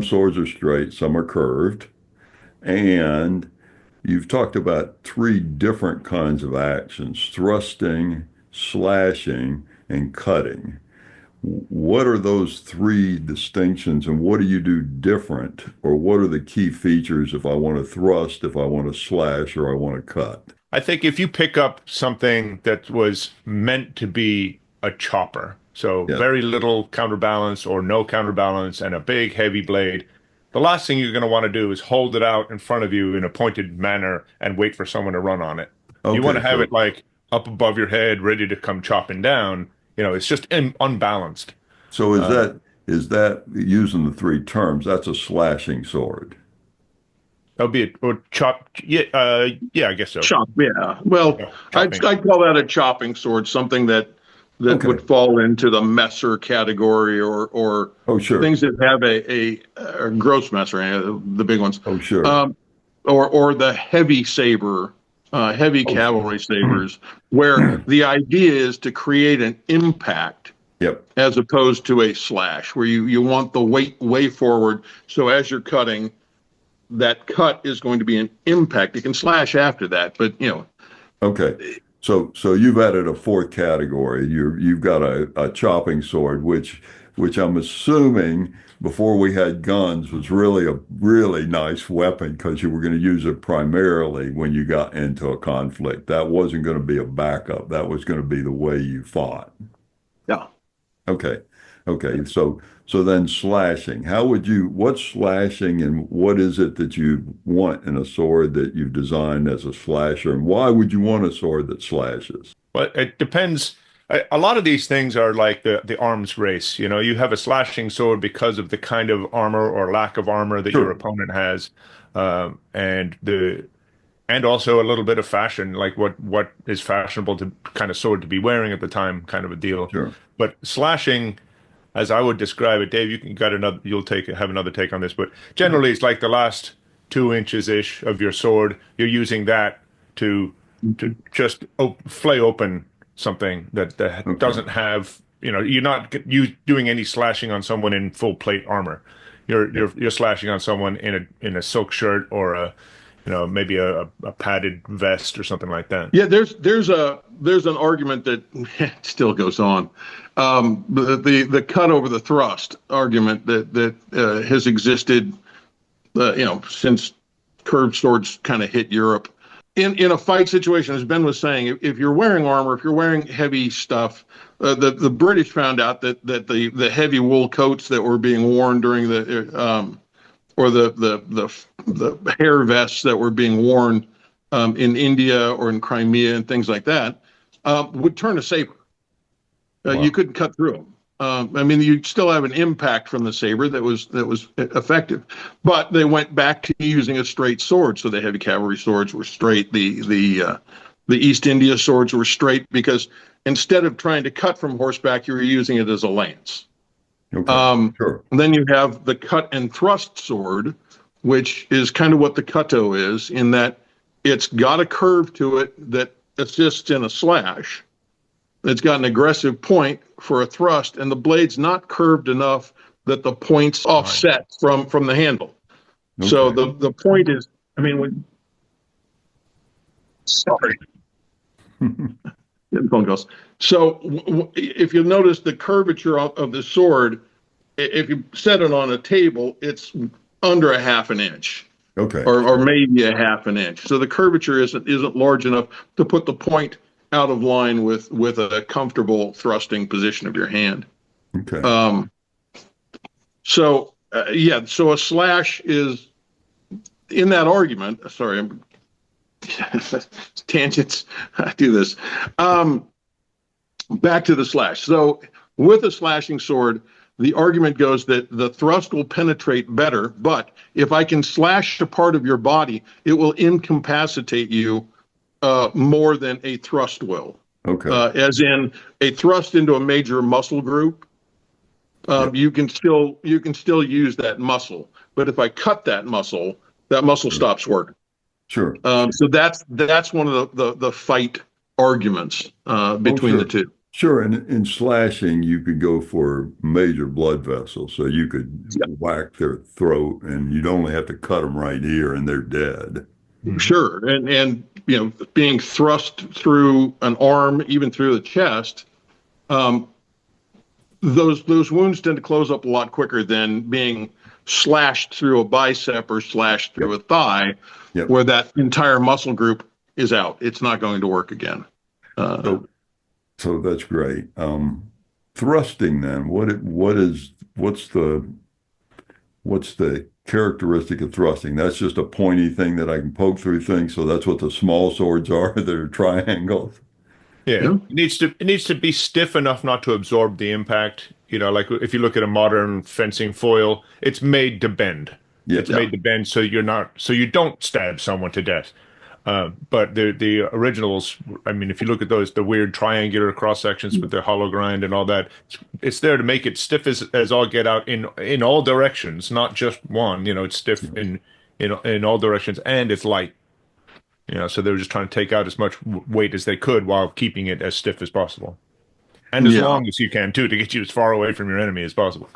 swords are straight, some are curved, and you've talked about three different kinds of actions: thrusting, slashing, and cutting. What are those three distinctions, and what do you do different, or what are the key features if I want to thrust, if I want to slash, or I want to cut? I think if you pick up something that was meant to be a chopper, so Yeah. very little counterbalance or no counterbalance and a big heavy blade, the last thing you're going to want to do is hold it out in front of you in a pointed manner and wait for someone to run on it. You want Okay, to have so it like up above your head, ready to come chopping down. It's just unbalanced. so is Uh, that using the three terms? That's a slashing sword. that'll be it. Or chop. Yeah, yeah, I guess so. Chop, yeah. Well, Yeah, I'd, chopping. I'd call that a chopping sword, something that Okay. would fall into the messer category, or Oh, sure. things that have a gross messer, the big ones, Oh, sure. um, or the heavy saber, heavy Oh, sure. cavalry sabers, where the idea is to create an impact Yep. as opposed to a slash, where you want the weight way forward. So as you're cutting, that cut is going to be an impact. You can slash after that, but Okay. So you've added a fourth category. You've got a chopping sword, which I'm assuming before we had guns was really a really nice weapon because you were going to use it primarily when you got into a conflict. That wasn't going to be a backup. That was going to be the way you fought. yeah. Okay. Okay. So then slashing. What's slashing and what is it that you want in a sword that you've designed as a slasher? And why would you want a sword that slashes? But it depends. A lot of these things are like the arms race. You have a slashing sword because of the kind of armor or lack of armor that your Sure. opponent has, and also a little bit of fashion, like what is fashionable to kind of sword to be wearing at the time, kind of a deal. Sure. But slashing, as I would describe it, Dave, you'll have another take on this, but generally it's like the last 2 inches ish of your sword. You're using that to just flay open something that Okay. doesn't have, you're not doing any slashing on someone in full plate armor. You're Yeah. you're you're slashing on someone in a silk shirt or maybe a padded vest or something like that. Yeah, there's an argument that still goes on. The cut over the thrust argument that has existed, since curved swords kind of hit Europe. In a fight situation, as Ben was saying, if you're wearing armor, if you're wearing heavy stuff, the British found out that the heavy wool coats that were being worn during or the hair vests that were being worn in India or in Crimea and things like that would turn a saber. You Wow. couldn't cut through them. I mean, you'd still have an impact from the saber that was effective, but they went back to using a straight sword. So the heavy cavalry swords were straight. The East India swords were straight because instead of trying to cut from horseback, you were using it as a lance. Okay. Sure. And then you have the cut and thrust sword, which is kind of what the cutto is, in that it's got a curve to it that assists in a slash. It's got an aggressive point for a thrust, and the blade's not curved enough that the point's Right. offset from the handle. So Okay. the point is, I mean, sorry, getting phone calls. So if you notice the curvature of the sword, if you set it on a table, it's under a half an inch, Okay. or maybe a half an inch. So the curvature isn't large enough to put the point out of line with a comfortable thrusting position of your hand. Okay. So a slash is in that argument. Sorry, I'm tangents. I do this. Back to the slash. So with a slashing sword, the argument goes that the thrust will penetrate better, but if I can slash a part of your body, it will incapacitate you more than a thrust will. Okay. As in a thrust into a major muscle group, Yep. you can still use that muscle, but if I cut that muscle stops working. Sure. So that's one of the fight arguments Oh, between the sure. two. Sure, and in slashing, you could go for major blood vessels, so you could Yeah. whack their throat, and you'd only have to cut them right here, and they're dead. Sure, and being thrust through an arm, even through the chest, um, those wounds tend to close up a lot quicker than being slashed through a bicep or slashed through a thigh, Yep. where that entire muscle group is out. It's not going to work again. So that's great. Thrusting then, what's the characteristic of thrusting? That's just a pointy thing that I can poke through things. So that's what the small swords are. They're triangles. Yeah, Yeah. it needs to be stiff enough not to absorb the impact. Like if you look at a modern fencing foil, it's made to bend. Yeah. It's made to bend so you don't stab someone to death. But the originals, I mean, if you look at those, the weird triangular cross sections with the hollow grind and all that, it's there to make it stiff as all get out in all directions, not just one. It's stiff in all directions, and it's light. So they were just trying to take out as much weight as they could while keeping it as stiff as possible, and as Yeah. long as you can too, to get you as far away from your enemy as possible.